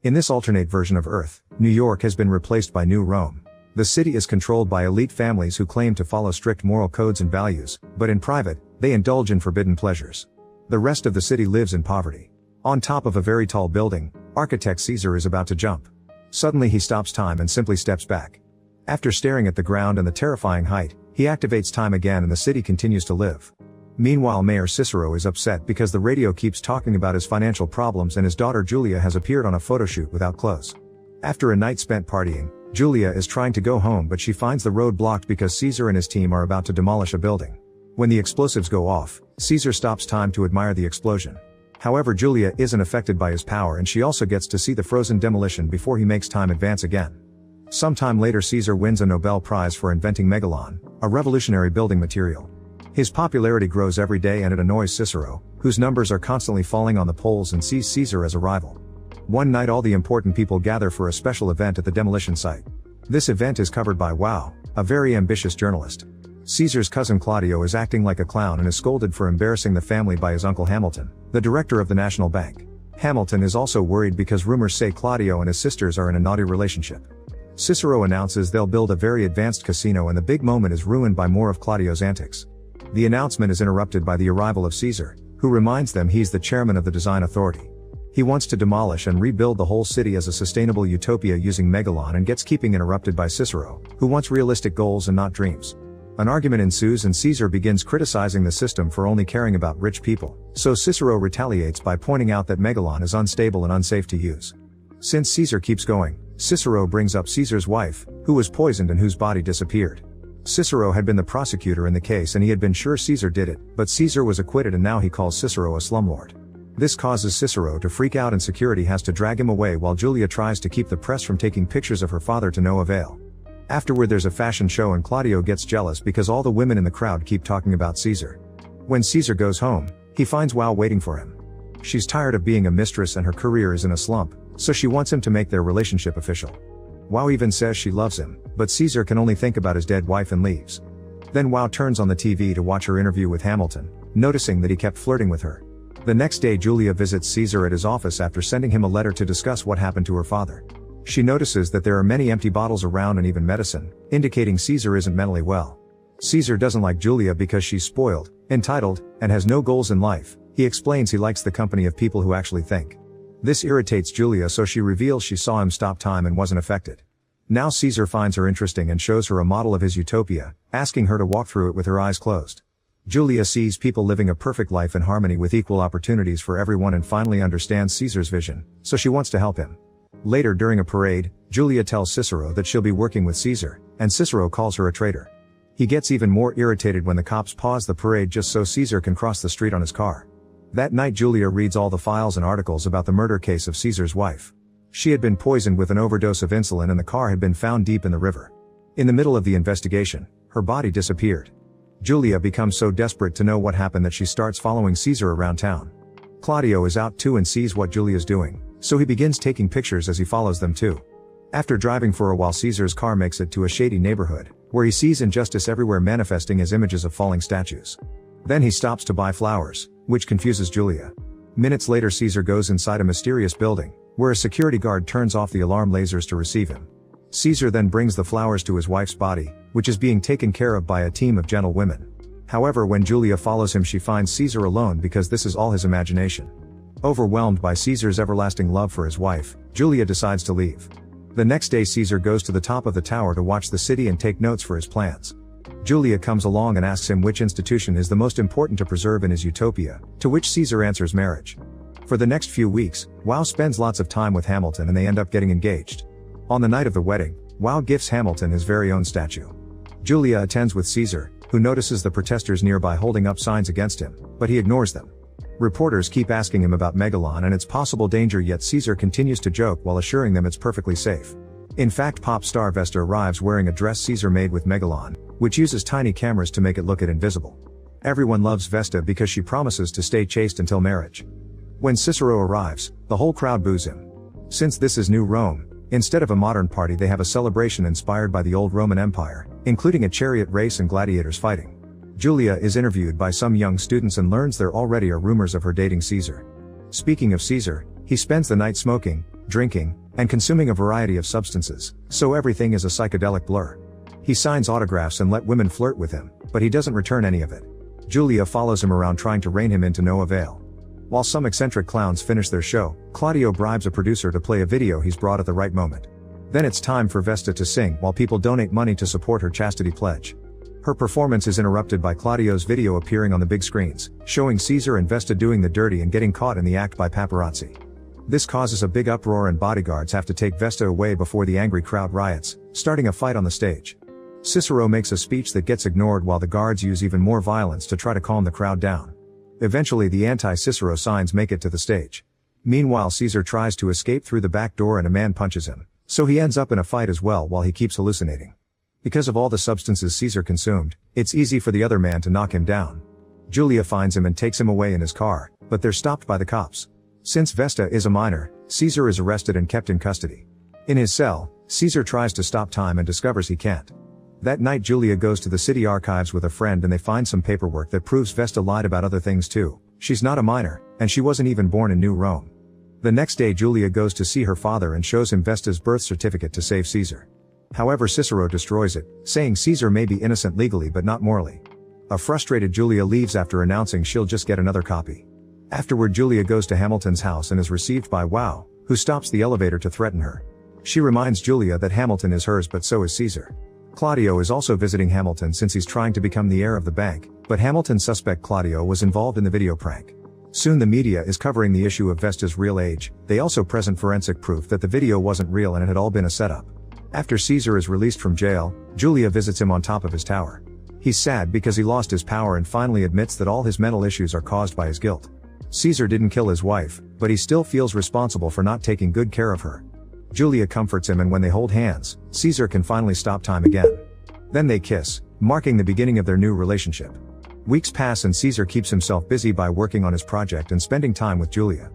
In this alternate version of Earth, New York has been replaced by New Rome. The city is controlled by elite families who claim to follow strict moral codes and values, but in private, they indulge in forbidden pleasures. The rest of the city lives in poverty. On top of a very tall building, architect Caesar is about to jump. Suddenly he stops time and simply steps back. After staring at the ground and the terrifying height, he activates time again and the city continues to live. Meanwhile, Mayor Cicero is upset because the radio keeps talking about his financial problems and his daughter Julia has appeared on a photo shoot without clothes. After a night spent partying, Julia is trying to go home but she finds the road blocked because Caesar and his team are about to demolish a building. When the explosives go off, Caesar stops time to admire the explosion. However, Julia isn't affected by his power and she also gets to see the frozen demolition before he makes time advance again. Sometime later, Caesar wins a Nobel Prize for inventing megalon, a revolutionary building material. His popularity grows every day and it annoys Cicero, whose numbers are constantly falling on the polls and sees Caesar as a rival. One night all the important people gather for a special event at the demolition site. This event is covered by Wow, a very ambitious journalist. Caesar's cousin Claudio is acting like a clown and is scolded for embarrassing the family by his uncle Hamilton, the director of the National Bank. Hamilton is also worried because rumors say Claudio and his sisters are in a naughty relationship. Cicero announces they'll build a very advanced casino and the big moment is ruined by more of Claudio's antics. The announcement is interrupted by the arrival of Caesar, who reminds them he's the chairman of the design authority. He wants to demolish and rebuild the whole city as a sustainable utopia using megalon and gets keeping interrupted by Cicero, who wants realistic goals and not dreams. An argument ensues and Caesar begins criticizing the system for only caring about rich people, so Cicero retaliates by pointing out that megalon is unstable and unsafe to use. Since Caesar keeps going, Cicero brings up Caesar's wife, who was poisoned and whose body disappeared. Cicero had been the prosecutor in the case and he had been sure Caesar did it, but Caesar was acquitted and now he calls Cicero a slumlord. This causes Cicero to freak out and security has to drag him away while Julia tries to keep the press from taking pictures of her father to no avail. Afterward there's a fashion show and Claudio gets jealous because all the women in the crowd keep talking about Caesar. When Caesar goes home, he finds Wow waiting for him. She's tired of being a mistress and her career is in a slump, so she wants him to make their relationship official. Wow even says she loves him, but Caesar can only think about his dead wife and leaves. Then Wow turns on the TV to watch her interview with Hamilton, noticing that he kept flirting with her. The next day Julia visits Caesar at his office after sending him a letter to discuss what happened to her father. She notices that there are many empty bottles around and even medicine, indicating Caesar isn't mentally well. Caesar doesn't like Julia because she's spoiled, entitled, and has no goals in life. He explains he likes the company of people who actually think. This irritates Julia, so she reveals she saw him stop time and wasn't affected. Now Caesar finds her interesting and shows her a model of his utopia, asking her to walk through it with her eyes closed. Julia sees people living a perfect life in harmony with equal opportunities for everyone and finally understands Caesar's vision, so she wants to help him. Later during a parade, Julia tells Cicero that she'll be working with Caesar, and Cicero calls her a traitor. He gets even more irritated when the cops pause the parade just so Caesar can cross the street on his car. That night Julia reads all the files and articles about the murder case of Caesar's wife. She had been poisoned with an overdose of insulin and the car had been found deep in the river. In the middle of the investigation, her body disappeared. Julia becomes so desperate to know what happened that she starts following Caesar around town. Claudio is out too and sees what Julia's doing, so he begins taking pictures as he follows them too. After driving for a while, Caesar's car makes it to a shady neighborhood, where he sees injustice everywhere manifesting as images of falling statues. Then he stops to buy flowers, which confuses Julia. Minutes later Caesar goes inside a mysterious building, where a security guard turns off the alarm lasers to receive him. Caesar then brings the flowers to his wife's body, which is being taken care of by a team of gentle women. However, when Julia follows him she finds Caesar alone because this is all his imagination. Overwhelmed by Caesar's everlasting love for his wife, Julia decides to leave. The next day Caesar goes to the top of the tower to watch the city and take notes for his plans. Julia comes along and asks him which institution is the most important to preserve in his utopia, to which Caesar answers marriage. For the next few weeks, Wow spends lots of time with Hamilton and they end up getting engaged. On the night of the wedding, Wow gifts Hamilton his very own statue. Julia attends with Caesar, who notices the protesters nearby holding up signs against him, but he ignores them. Reporters keep asking him about megalon and its possible danger, yet Caesar continues to joke while assuring them it's perfectly safe. In fact, pop star Vesta arrives wearing a dress Caesar made with megalon, which uses tiny cameras to make it look invisible. Everyone loves Vesta because she promises to stay chaste until marriage. When Cicero arrives, the whole crowd boos him. Since this is New Rome, instead of a modern party they have a celebration inspired by the old Roman Empire, including a chariot race and gladiators fighting. Julia is interviewed by some young students and learns there already are rumors of her dating Caesar. Speaking of Caesar, he spends the night smoking, drinking, and consuming a variety of substances, so everything is a psychedelic blur. He signs autographs and let women flirt with him, but he doesn't return any of it. Julia follows him around trying to rein him in to no avail. While some eccentric clowns finish their show, Claudio bribes a producer to play a video he's brought at the right moment. Then it's time for Vesta to sing while people donate money to support her chastity pledge. Her performance is interrupted by Claudio's video appearing on the big screens, showing Caesar and Vesta doing the dirty and getting caught in the act by paparazzi. This causes a big uproar and bodyguards have to take Vesta away before the angry crowd riots, starting a fight on the stage. Cicero makes a speech that gets ignored while the guards use even more violence to try to calm the crowd down. Eventually the anti-Cicero signs make it to the stage. Meanwhile Caesar tries to escape through the back door and a man punches him, so he ends up in a fight as well while he keeps hallucinating. Because of all the substances Caesar consumed, it's easy for the other man to knock him down. Julia finds him and takes him away in his car, but they're stopped by the cops. Since Vesta is a minor, Caesar is arrested and kept in custody. In his cell, Caesar tries to stop time and discovers he can't. That night Julia goes to the city archives with a friend and they find some paperwork that proves Vesta lied about other things too. She's not a minor, and she wasn't even born in New Rome. The next day Julia goes to see her father and shows him Vesta's birth certificate to save Caesar. However, Cicero destroys it, saying Caesar may be innocent legally but not morally. A frustrated Julia leaves after announcing she'll just get another copy. Afterward Julia goes to Hamilton's house and is received by Wow, who stops the elevator to threaten her. She reminds Julia that Hamilton is hers but so is Caesar. Claudio is also visiting Hamilton since he's trying to become the heir of the bank, but Hamilton suspects Claudio was involved in the video prank. Soon the media is covering the issue of Vesta's real age. They also present forensic proof that the video wasn't real and it had all been a setup. After Caesar is released from jail, Julia visits him on top of his tower. He's sad because he lost his power and finally admits that all his mental issues are caused by his guilt. Caesar didn't kill his wife, but he still feels responsible for not taking good care of her. Julia comforts him and when they hold hands, Caesar can finally stop time again. Then they kiss, marking the beginning of their new relationship. Weeks pass and Caesar keeps himself busy by working on his project and spending time with Julia.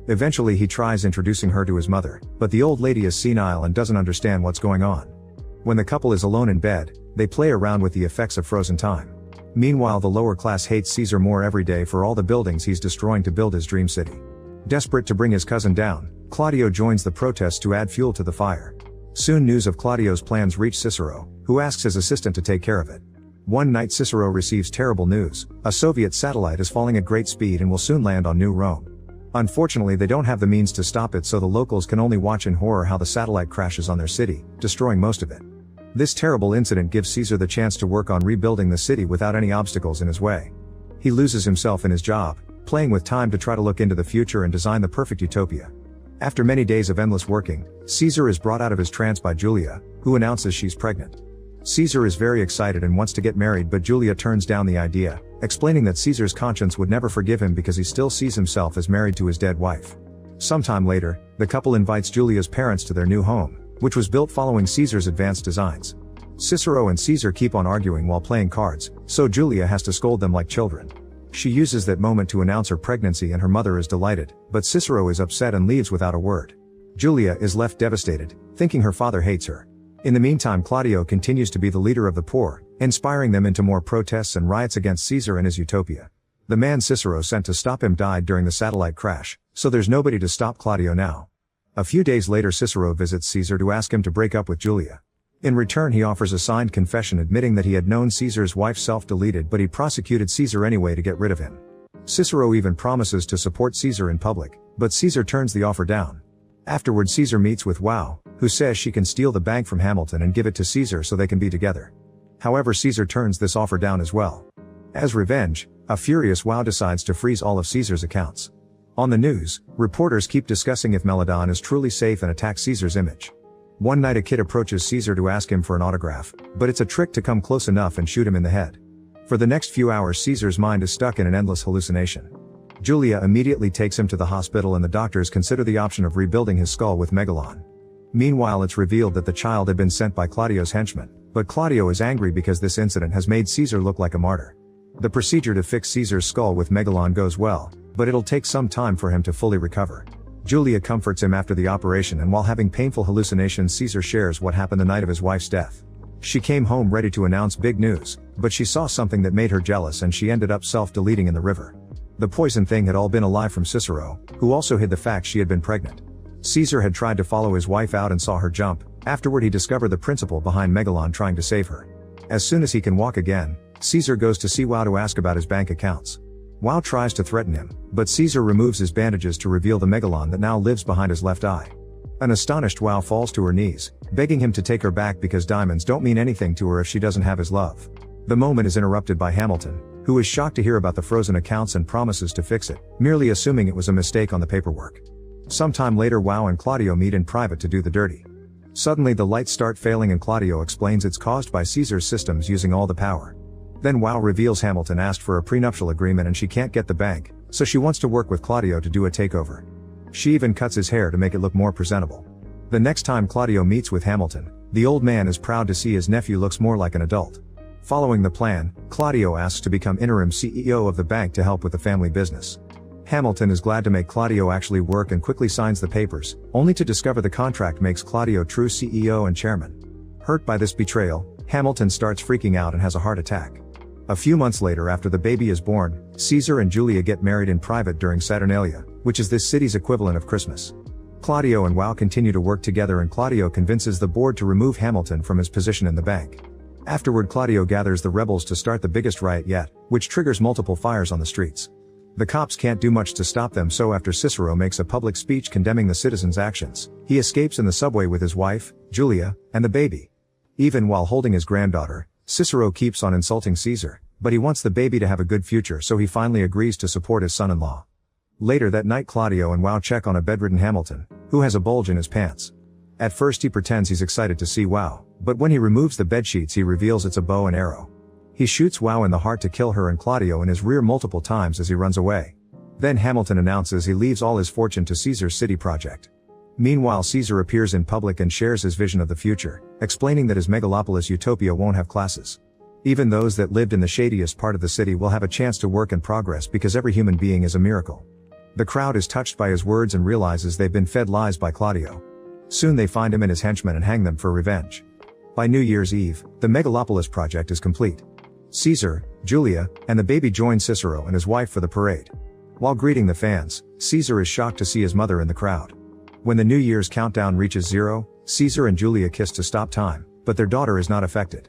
Eventually he tries introducing her to his mother, but the old lady is senile and doesn't understand what's going on. When the couple is alone in bed, they play around with the effects of frozen time. Meanwhile the lower class hates Caesar more every day for all the buildings he's destroying to build his dream city. Desperate to bring his cousin down, Claudio joins the protests to add fuel to the fire. Soon news of Claudio's plans reach Cicero, who asks his assistant to take care of it. One night Cicero receives terrible news: a Soviet satellite is falling at great speed and will soon land on New Rome. Unfortunately they don't have the means to stop it, so the locals can only watch in horror how the satellite crashes on their city, destroying most of it. This terrible incident gives Caesar the chance to work on rebuilding the city without any obstacles in his way. He loses himself in his job, playing with time to try to look into the future and design the perfect utopia. After many days of endless working, Caesar is brought out of his trance by Julia, who announces she's pregnant. Caesar is very excited and wants to get married, but Julia turns down the idea, explaining that Caesar's conscience would never forgive him because he still sees himself as married to his dead wife. Sometime later, the couple invites Julia's parents to their new home, which was built following Caesar's advanced designs. Cicero and Caesar keep on arguing while playing cards, so Julia has to scold them like children. She uses that moment to announce her pregnancy and her mother is delighted, but Cicero is upset and leaves without a word. Julia is left devastated, thinking her father hates her. In the meantime Claudio continues to be the leader of the poor, inspiring them into more protests and riots against Caesar and his utopia. The man Cicero sent to stop him died during the satellite crash, so there's nobody to stop Claudio now. A few days later Cicero visits Caesar to ask him to break up with Julia. In return he offers a signed confession admitting that he had known Caesar's wife self-deleted, but he prosecuted Caesar anyway to get rid of him. Cicero even promises to support Caesar in public, but Caesar turns the offer down. Afterward Caesar meets with Wow, who says she can steal the bank from Hamilton and give it to Caesar so they can be together. However, Caesar turns this offer down as well. As revenge, a furious Wow decides to freeze all of Caesar's accounts. On the news, reporters keep discussing if Meladon is truly safe and attack Caesar's image. One night a kid approaches Caesar to ask him for an autograph, but it's a trick to come close enough and shoot him in the head. For the next few hours Caesar's mind is stuck in an endless hallucination. Julia immediately takes him to the hospital and the doctors consider the option of rebuilding his skull with Megalon. Meanwhile it's revealed that the child had been sent by Claudio's henchmen, but Claudio is angry because this incident has made Caesar look like a martyr. The procedure to fix Caesar's skull with Megalon goes well, but it'll take some time for him to fully recover. Julia comforts him after the operation, and while having painful hallucinations Caesar shares what happened the night of his wife's death. She came home ready to announce big news, but she saw something that made her jealous and she ended up self-deleting in the river. The poison thing had all been a lie from Cicero, who also hid the fact she had been pregnant. Caesar had tried to follow his wife out and saw her jump. Afterward he discovered the principal behind Megalon trying to save her. As soon as he can walk again, Caesar goes to see Wow to ask about his bank accounts. Wow tries to threaten him, but Caesar removes his bandages to reveal the Megalon that now lives behind his left eye. An astonished Wow falls to her knees, begging him to take her back because diamonds don't mean anything to her if she doesn't have his love. The moment is interrupted by Hamilton, who is shocked to hear about the frozen accounts and promises to fix it, merely assuming it was a mistake on the paperwork. Sometime later Wow and Claudio meet in private to do the dirty. Suddenly the lights start failing and Claudio explains it's caused by Caesar's systems using all the power. Then Wow reveals Hamilton asked for a prenuptial agreement and she can't get the bank, so she wants to work with Claudio to do a takeover. She even cuts his hair to make it look more presentable. The next time Claudio meets with Hamilton, the old man is proud to see his nephew looks more like an adult. Following the plan, Claudio asks to become interim CEO of the bank to help with the family business. Hamilton is glad to make Claudio actually work and quickly signs the papers, only to discover the contract makes Claudio true CEO and chairman. Hurt by this betrayal, Hamilton starts freaking out and has a heart attack. A few months later after the baby is born, Caesar and Julia get married in private during Saturnalia, which is this city's equivalent of Christmas. Claudio and Wow continue to work together and Claudio convinces the board to remove Hamilton from his position in the bank. Afterward Claudio gathers the rebels to start the biggest riot yet, which triggers multiple fires on the streets. The cops can't do much to stop them, so after Cicero makes a public speech condemning the citizens' actions, he escapes in the subway with his wife, Julia, and the baby. Even while holding his granddaughter, Cicero keeps on insulting Caesar, but he wants the baby to have a good future, so he finally agrees to support his son-in-law. Later that night Claudio and Wow check on a bedridden Hamilton, who has a bulge in his pants. At first he pretends he's excited to see Wow, but when he removes the bedsheets he reveals it's a bow and arrow. He shoots Wow in the heart to kill her and Claudio in his rear multiple times as he runs away. Then Hamilton announces he leaves all his fortune to Caesar's city project. Meanwhile Caesar appears in public and shares his vision of the future, explaining that his megalopolis utopia won't have classes. Even those that lived in the shadiest part of the city will have a chance to work and progress because every human being is a miracle. The crowd is touched by his words and realizes they've been fed lies by Claudio. Soon they find him and his henchmen and hang them for revenge. By New Year's Eve, the megalopolis project is complete. Caesar, Julia, and the baby join Cicero and his wife for the parade. While greeting the fans, Caesar is shocked to see his mother in the crowd. When the New Year's countdown reaches 0, Caesar and Julia kiss to stop time, but their daughter is not affected.